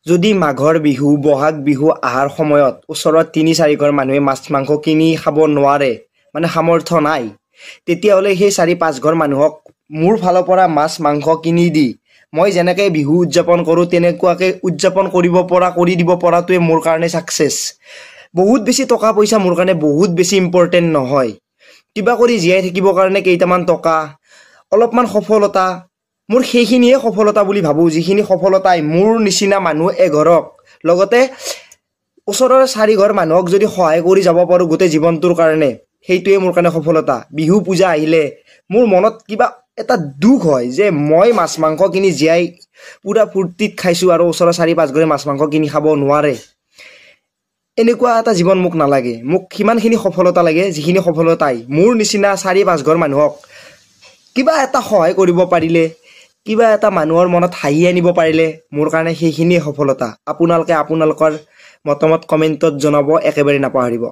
যদি মাঘৰ বিহু বহাগ বিহু আহাৰ সময়ত ওচৰত ৩-৪ ঘৰ মানুহে মাছ মাংস কিনি খাব নোৱাৰে মানে সামৰ্থ্য নাই তেতিয়াহ'লে সেই ৪-৫ ঘৰ মানুহক মোৰ ফালৰ পৰা মাছ মাংস কিনি দি মই যেনেকৈ বিহু উদযাপন কৰোঁ তেনেকুৱাকৈ উদযাপন কৰি দিব পৰাটোৱে মোৰ কাৰণে ছাকচেছ। বহুত বেছি টকা পইচা মোৰ কাৰণে বহুত বেছি ইম্পৰ্টেণ্ট নহয়। কিবা কৰি জীয়াই থাকিবৰ কাৰণে কেইটামান টকা অলপমান সফলতা মোৰ সেইখিনিয়ে সফলতা বুলি ভাবোঁ, যিখিনি সফলতাই মোৰ নিচিনা মানুহ এঘৰক লগতে ওচৰৰ ৪ ঘৰ মানুহক যদি সহায় কৰি যাব পাৰোঁ গোটেই জীৱনটোৰ কাৰণে সেইটোৱে মোৰ কাৰণে সফলতা। বিহু পূজা আহিলে মোৰ মনত কিবা এটা দুখ হয় যে মই মাছ মাংস কিনি জীয়াই পুৰা ফূৰ্তিত খাইছোঁ আৰু ওচৰৰ ৪-৫ ঘৰে মাছ মাংস কিনি খাব নোৱাৰে। এনেকুৱা এটা জীৱন মোক নালাগে। মোক সিমানখিনি সফলতা লাগে যিখিনি সফলতাই মোৰ নিচিনা ৪-৫ ঘৰ মানুহক কিবা এটা সহায় কৰিব পাৰিলে, কিবা এটা মানুহৰ মনত হাঁহি আনিব পাৰিলে মোৰ কাৰণে সেইখিনিয়ে সফলতা। আপোনালোকে আপোনালোকৰ মতামত কমেণ্টত জনাব একেবাৰে নাপাহৰিব।